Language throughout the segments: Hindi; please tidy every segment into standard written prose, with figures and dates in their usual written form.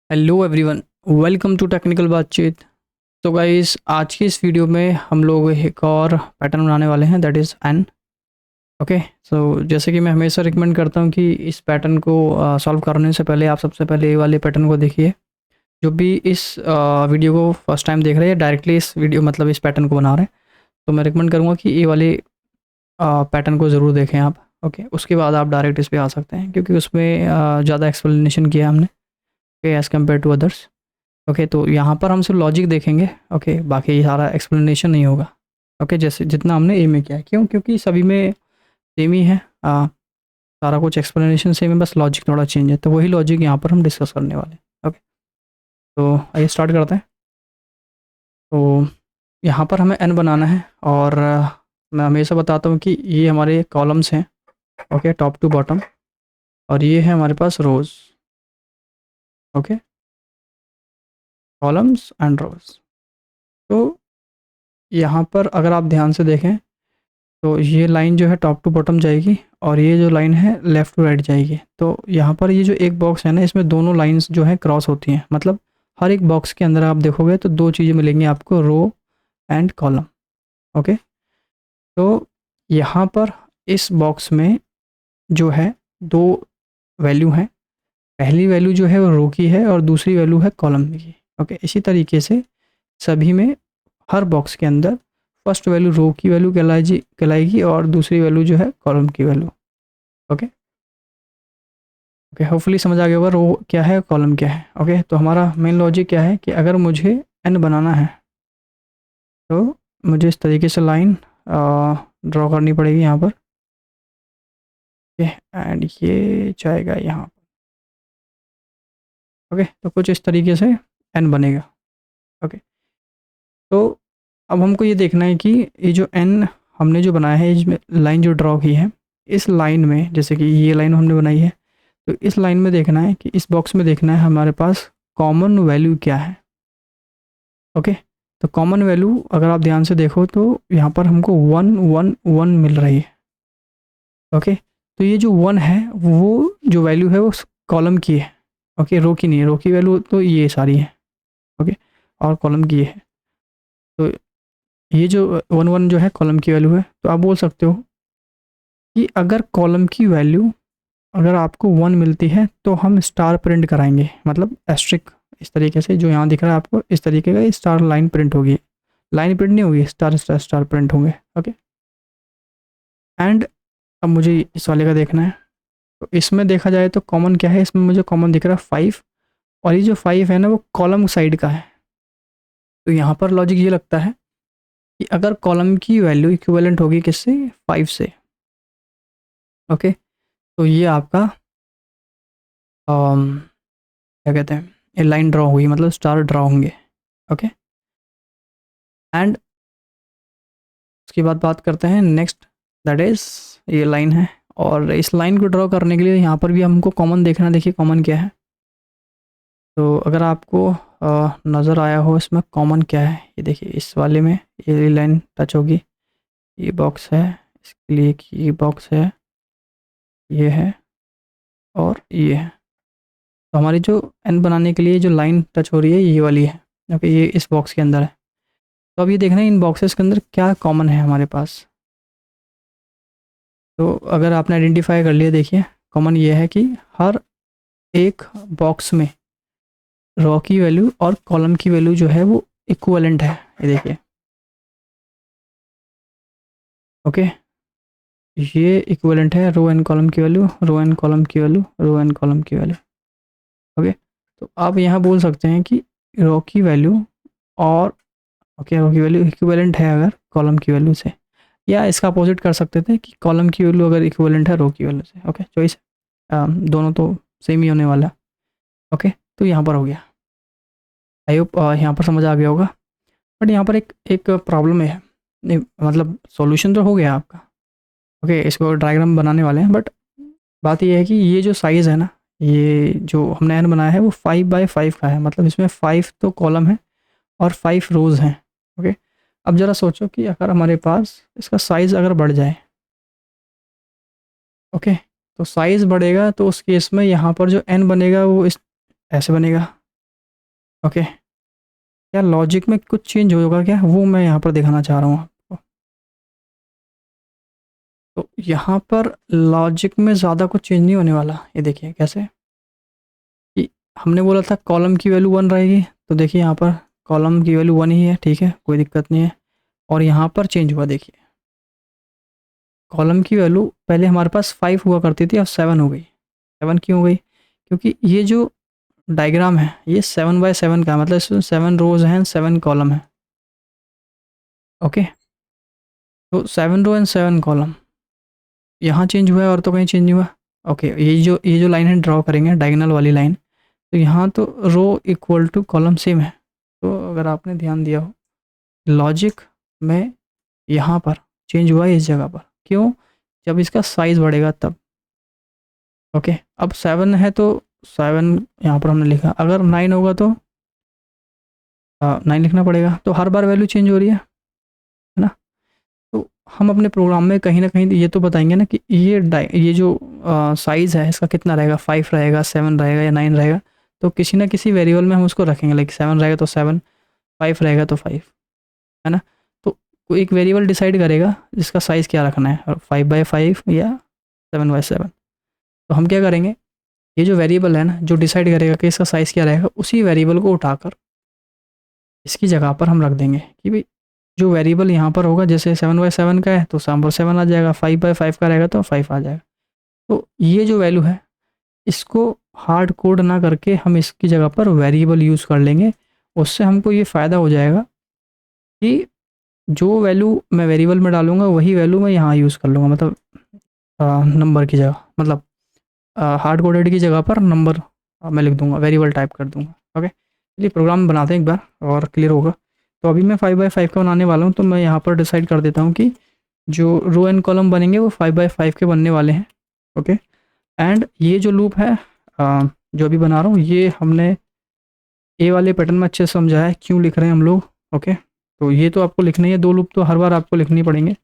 Hello everyone, welcome to technical Baatcheet. तो गाइस, आज की इस वीडियो में हम लोग एक और पैटर्न बनाने वाले हैं, दैट इज़ एन। ओके। सो जैसे कि मैं हमेशा रिकमेंड करता हूँ कि इस पैटर्न को सॉल्व करने से पहले आप सबसे पहले ये वाले पैटर्न को देखिए। जो भी इस वीडियो को फर्स्ट टाइम देख रहे हैं, डायरेक्टली इस वीडियो मतलब इस पैटर्न को बना रहे हैं, तो मैं रिकमेंड करूँगा कि ये वाले पैटर्न को ज़रूर देखें आप। ओके, उसके बाद आप डायरेक्ट इस पे आ सकते हैं, क्योंकि उसमें ज़्यादा एक्सप्लेनेशन किया है हमने as compare to others. Okay, तो यहाँ पर हम सिर्फ लॉजिक देखेंगे। ओके, बाकी सारा एक्सप्लेनेशन नहीं होगा। ओके, जैसे जितना हमने ए में किया है, क्यों? क्योंकि सभी में सेम ही है। सारा कुछ एक्सप्लेनेशन सेम है, बस लॉजिक थोड़ा चेंज है, तो वही लॉजिक यहाँ पर हम डिस्कस करने वाले हैं। ओके, तो आइए स्टार्ट करते हैं। तो यहाँ पर हमें एन बनाना है, और मैं हमेशा बताता हूँ कि ये हमारे कॉलम्स हैं। ओके, टॉप टू बॉटम, और ये है हमारे पास रोज़। ओके, कॉलम्स एंड रोज़। तो यहाँ पर अगर आप ध्यान से देखें, तो ये लाइन जो है टॉप टू बॉटम जाएगी, और ये जो लाइन है लेफ़्ट टू राइट जाएगी। तो यहाँ पर ये जो एक बॉक्स है ना, इसमें दोनों लाइंस जो है क्रॉस होती हैं। मतलब हर एक बॉक्स के अंदर आप देखोगे तो दो चीज़ें मिलेंगी आपको, रो एंड कॉलम। ओके, तो यहाँ पर इस बॉक्स में जो है दो वैल्यू हैं। पहली वैल्यू जो है वो रो की है, और दूसरी वैल्यू है कॉलम की। ओके, इसी तरीके से सभी में हर बॉक्स के अंदर फर्स्ट वैल्यू रो की वैल्यू कहलाएगी, और दूसरी वैल्यू जो है कॉलम की वैल्यू। ओके। ओके, होपफुली समझ आ गया होगा रो क्या है, कॉलम क्या है। ओके, तो हमारा मेन लॉजिक क्या है कि अगर मुझे एन बनाना है, तो मुझे इस तरीके से लाइन ड्रॉ करनी पड़ेगी यहाँ पर। ओके, एंड ये जाएगा यहाँ। ओके, तो कुछ इस तरीके से एन बनेगा। ओके, तो अब हमको ये देखना है कि ये जो एन हमने जो बनाया है, इसमें लाइन जो ड्रॉ की है, इस लाइन में जैसे कि ये लाइन हमने बनाई है, तो इस लाइन में देखना है कि इस बॉक्स में देखना है हमारे पास कॉमन वैल्यू क्या है। ओके, तो कॉमन वैल्यू अगर आप ध्यान से देखो तो यहाँ पर हमको 1 1 1 मिल रही है। ओके, तो ये जो 1 है, वो जो वैल्यू है वो कॉलम की है। ओके, रो की नहीं है। रो की वैल्यू तो ये सारी है। ओके, और कॉलम की ये है। तो ये जो 1 1 जो है कॉलम की वैल्यू है। तो आप बोल सकते हो कि अगर कॉलम की वैल्यू अगर आपको 1 मिलती है, तो हम स्टार प्रिंट कराएंगे, मतलब एस्ट्रिक। इस तरीके से जो यहाँ दिख रहा है आपको, इस तरीके का स्टार लाइन प्रिंट होगी। लाइन प्रिंट नहीं होगी, स्टार स्टार स्टार प्रिंट होंगे। ओके, एंड अब मुझे इस वाले का देखना है। तो इसमें देखा जाए तो कॉमन क्या है, इसमें मुझे कॉमन दिख रहा है 5, और ये जो 5 है ना, वो कॉलम साइड का है। तो यहाँ पर लॉजिक ये लगता है कि अगर कॉलम की वैल्यू इक्विवेलेंट होगी किससे, 5 से। ओके, तो ये आपका क्या कहते हैं, ये लाइन ड्रॉ हुई, मतलब स्टार ड्रॉ होंगे। ओके, एंड उसके बाद बात करते हैं नेक्स्ट, दैट इज़ ये लाइन है। और इस लाइन को ड्रॉ करने के लिए यहाँ पर भी हमको कॉमन देखना। देखिए कॉमन क्या है। तो अगर आपको नज़र आया हो इसमें कॉमन क्या है, ये देखिए इस वाले में ये लाइन टच होगी। ये बॉक्स है, इसके लिए ये बॉक्स है, ये है, और ये है। तो हमारी जो एन बनाने के लिए जो लाइन टच हो रही है, ये वाली है। ओके, ये इस बॉक्स के अंदर है। तो अब ये देखना है इन बॉक्सेस के अंदर क्या कॉमन है हमारे पास। तो अगर आपने आइडेंटिफाई कर लिया, देखिए कॉमन ये है कि हर एक बॉक्स में रो की वैल्यू और कॉलम की वैल्यू जो है वो इक्विवेलेंट है। ये देखिए। ओके, ये इक्विवेलेंट है, रो एंड कॉलम की वैल्यू, रो एंड कॉलम की वैल्यू, रो एंड कॉलम की वैल्यू। ओके, तो आप यहाँ बोल सकते हैं कि रो की वैल्यू और ओके, रो की वैल्यू इक्विवेलेंट है अगर कॉलम की वैल्यू से, या इसका अपोजिट कर सकते थे कि कॉलम की वैल्यू अगर इक्विवेलेंट है रो की वैल्यू से। ओके, चॉइस दोनों तो सेम ही होने वाला है। ओके, तो यहाँ पर हो गया। आई होप यहाँ पर समझ आ गया होगा। बट यहाँ पर एक एक प्रॉब्लम है। नहीं, मतलब सॉल्यूशन तो हो गया आपका। ओके, इसको डायग्राम बनाने वाले हैं, बट बात ये है कि ये जो साइज़ है ना, ये जो हमने एन बनाया है वो 5 बाय 5 का है। मतलब इसमें 5 तो कॉलम है और 5 रोज़ हैं। ओके, अब ज़रा सोचो कि अगर हमारे पास इसका साइज़ अगर बढ़ जाए। ओके, तो साइज़ बढ़ेगा तो उस केस में यहाँ पर जो एन बनेगा वो इस ऐसे बनेगा। ओके, क्या लॉजिक में कुछ चेंज होगा क्या, वो मैं यहाँ पर दिखाना चाह रहा हूँ आपको। तो यहाँ पर लॉजिक में ज़्यादा कुछ चेंज नहीं होने वाला। ये देखिए कैसे कि हमने बोला था कॉलम की वैल्यू 1 रहेगी, तो देखिए यहाँ पर कॉलम की वैल्यू 1 ही है, ठीक है, कोई दिक्कत नहीं है। और यहाँ पर चेंज हुआ, देखिए कॉलम की वैल्यू पहले हमारे पास 5 हुआ करती थी, अब 7 हो गई। 7 क्यों हो गई? क्योंकि ये जो डायग्राम है ये 7 बाय 7 का, मतलब इसमें 7 रोज हैं, 7 कॉलम है। ओके, तो 7 रो एंड 7 कॉलम यहाँ चेंज हुआ है और तो कहीं चेंज नहीं हुआ। ओके, ये जो लाइन है ड्रॉ करेंगे डायगोनल वाली लाइन, तो यहाँ तो rho equal two column same है। तो अगर आपने ध्यान दिया हो लॉजिक में यहाँ पर चेंज हुआ है इस जगह पर, क्यों? जब इसका साइज बढ़ेगा तब। ओके, अब 7 है तो 7 यहाँ पर हमने लिखा, अगर 9 होगा तो 9 लिखना पड़ेगा। तो हर बार वैल्यू चेंज हो रही है ना। तो हम अपने प्रोग्राम में कहीं ना कहीं ये तो बताएंगे ना कि ये जो साइज़ है इसका कितना रहेगा, 5 रहेगा, 7 रहेगा या 9 रहेगा। तो किसी ना किसी वेरिएबल में हम उसको रखेंगे, लाइक 7 रहेगा तो 7, 5 रहेगा तो 5, है ना। तो कोई एक वेरिएबल डिसाइड करेगा जिसका साइज़ क्या रखना है, और 5 बाय 5 या 7 बाय 7। तो हम क्या करेंगे, ये जो वेरिएबल है ना जो डिसाइड करेगा कि इसका साइज़ क्या रहेगा, उसी वेरिएबल को उठाकर इसकी जगह पर हम रख देंगे कि भाई जो वेरिएबल यहाँ पर होगा, जैसे 7 बाय 7 का है तो 7 आ जाएगा, 5 बाय 5 का रहेगा तो 5 आ जाएगा। तो ये जो वैल्यू है इसको हार्ड कोड ना करके हम इसकी जगह पर वेरिएबल यूज़ कर लेंगे। उससे हमको ये फ़ायदा हो जाएगा कि जो वैल्यू मैं वेरिएबल में डालूंगा वही वैल्यू मैं यहाँ यूज़ कर लूँगा, मतलब नंबर की जगह, मतलब हार्ड कोडेड की जगह पर नंबर मैं लिख दूंगा, वेरिएबल टाइप कर दूंगा। ओके, चलिए प्रोग्राम बनाते हैं एक बार और क्लियर होगा। तो अभी मैं 5 बाय 5 का बनाने वाला हूँ, तो मैं यहाँ पर डिसाइड कर देता हूँ कि जो रो एंड कॉलम बनेंगे वो 5 बाय 5 के बनने वाले हैं। ओके, एंड ये जो लूप है जो अभी बना रहा हूँ, ये हमने ए वाले पैटर्न में अच्छे से समझा है क्यों लिख रहे हैं हम लोग। ओके, तो ये तो आपको लिखना ही है, 2 लूप तो हर बार आपको लिखनी पड़ेंगे।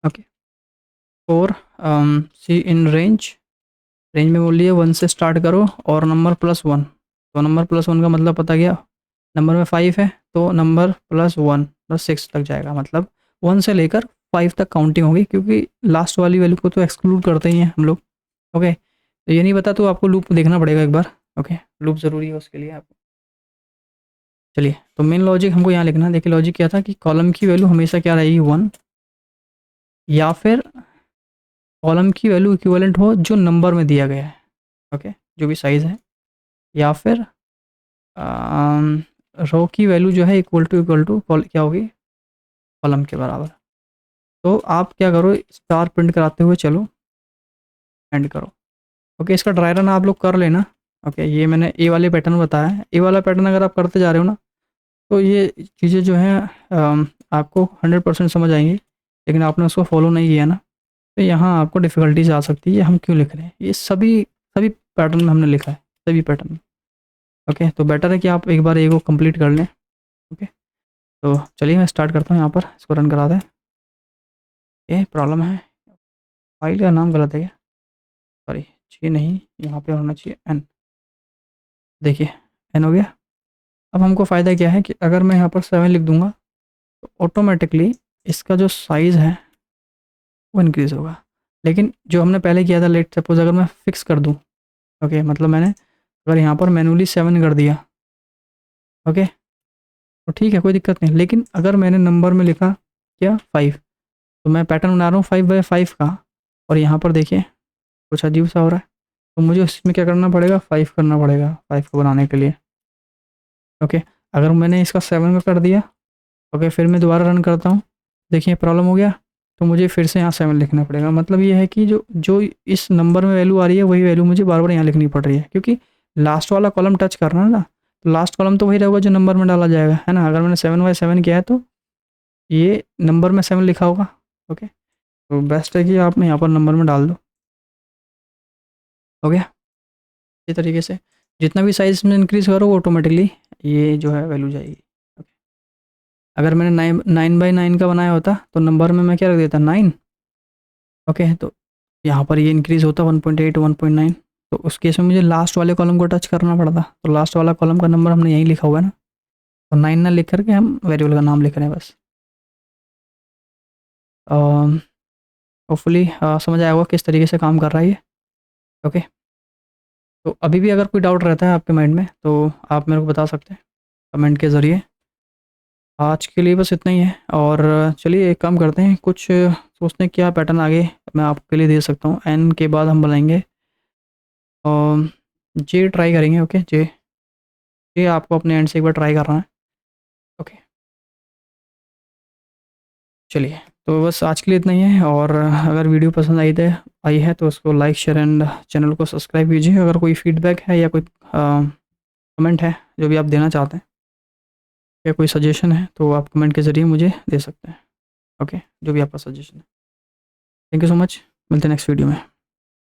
ओके, और सी इन रेंज, रेंज में बोलिए 1 से स्टार्ट करो और नंबर +1। तो नंबर +1 का मतलब पता गया, नंबर में 5 है तो नंबर +1 +6 तक जाएगा, मतलब 1 से लेकर 5 तक काउंटिंग होगी, क्योंकि लास्ट वाली वैल्यू को तो एक्सक्लूड करते ही हैं हम लोग। ओके, तो ये नहीं पता तो आपको लूप देखना पड़ेगा एक बार। ओके, लूप ज़रूरी है उसके लिए आपको। चलिए, तो मेन लॉजिक हमको यहाँ लिखना है। देखिए लॉजिक क्या था कि कॉलम की वैल्यू हमेशा क्या रहेगी, 1, या फिर कॉलम की वैल्यू इक्विवेलेंट हो जो नंबर में दिया गया है। ओके, जो भी साइज़ है, या फिर रो की वैल्यू जो है इक्वल टू क्या होगी, कॉलम के बराबर। तो आप क्या करो, स्टार प्रिंट कराते हुए चलो एंड करो। ओके, इसका ड्राई रन आप लोग कर लेना। ओके, ये मैंने ए वाले पैटर्न बताया है, ए वाला पैटर्न अगर आप करते जा रहे हो ना तो ये चीज़ें जो हैं आपको 100% समझ आएंगी, लेकिन आपने उसको फॉलो नहीं किया ना तो यहाँ आपको डिफ़िकल्टीज आ सकती है। हम क्यों लिख रहे हैं ये सभी सभी पैटर्न में हमने लिखा है, सभी पैटर्न में। ओके, तो बेटर है कि आप एक बार ए को कंप्लीट कर लें। ओके, तो चलिए मैं स्टार्ट करता हूँ, यहाँ पर इसको रन करा दें। ये प्रॉब्लम है, फाइल का नाम गलत है क्या, सॉरी, जी नहीं, यहाँ पे होना चाहिए एन। देखिए एन हो गया। अब हमको फ़ायदा क्या है कि अगर मैं यहाँ पर 7 लिख दूंगा तो ऑटोमेटिकली इसका जो साइज़ है वो इंक्रीज़ होगा। लेकिन जो हमने पहले किया था, लेट सपोज अगर मैं फिक्स कर दूँ, ओके, मतलब मैंने अगर यहाँ पर मैनुअली 7 कर दिया, ओके, तो ठीक है कोई दिक्कत नहीं। लेकिन अगर मैंने नंबर में लिखा क्या 5, तो मैं पैटर्न बना रहा हूँ 5 बाय 5 का, और यहाँ पर देखिए कुछ अजीब सा हो रहा है। तो मुझे इसमें क्या करना पड़ेगा, 5 करना पड़ेगा 5 को बनाने के लिए। ओके, अगर मैंने इसका 7 का कर दिया, ओके, फिर मैं दोबारा रन करता हूँ, देखिए प्रॉब्लम हो गया। तो मुझे फिर से यहाँ 7 लिखना पड़ेगा। मतलब ये है कि जो जो इस नंबर में वैल्यू आ रही है वही वैल्यू मुझे बार बार यहाँ लिखनी पड़ रही है, क्योंकि लास्ट वाला कॉलम टच करना है ना। तो लास्ट कॉलम तो वही रहेगा जो नंबर में डाला जाएगा, है ना। अगर मैंने 7 बाय 7 किया है तो ये नंबर में 7 लिखा होगा। ओके, तो बेस्ट है कि आप यहाँ पर नंबर में डाल दो। हो गया, इसी तरीके से जितना भी साइज़ में इंक्रीज़ करो वो ऑटोमेटिकली ये जो है वैल्यू जाएगी। ओके, अगर मैंने 9 बाय 9 का बनाया होता तो नंबर में मैं क्या रख देता, 9। ओके, तो यहाँ पर ये इंक्रीज़ होता 1.8 1.9। तो उस केस में मुझे लास्ट वाले कॉलम को टच करना पड़ता, तो लास्ट वाला कॉलम का नंबर हमने यहीं लिखा हुआ है ना, तो 9 ना लिख करके हम वेरिएबल का नाम लिख रहे हैं बस। होपफुली समझ आया होगा किस तरीके से काम कर रहा है ये। ओके, तो अभी भी अगर कोई डाउट रहता है आपके माइंड में तो आप मेरे को बता सकते हैं कमेंट के ज़रिए। आज के लिए बस इतना ही है, और चलिए एक काम करते हैं, कुछ सोचते हैं क्या पैटर्न आगे मैं आपके लिए दे सकता हूँ। एन के बाद हम बनाएंगे जे ट्राई करेंगे। ओके, जे जे आपको अपने एंड से एक बार ट्राई करना है। ओके, चलिए तो बस आज के लिए इतना ही है, और अगर वीडियो पसंद आई है तो उसको लाइक शेयर एंड चैनल को सब्सक्राइब कीजिए। अगर कोई फीडबैक है या कोई कमेंट है जो भी आप देना चाहते हैं या कोई सजेशन है तो आप कमेंट के ज़रिए मुझे दे सकते हैं। ओके, जो भी आपका सजेशन है। थैंक यू सो मच, मिलते हैं नेक्स्ट वीडियो में।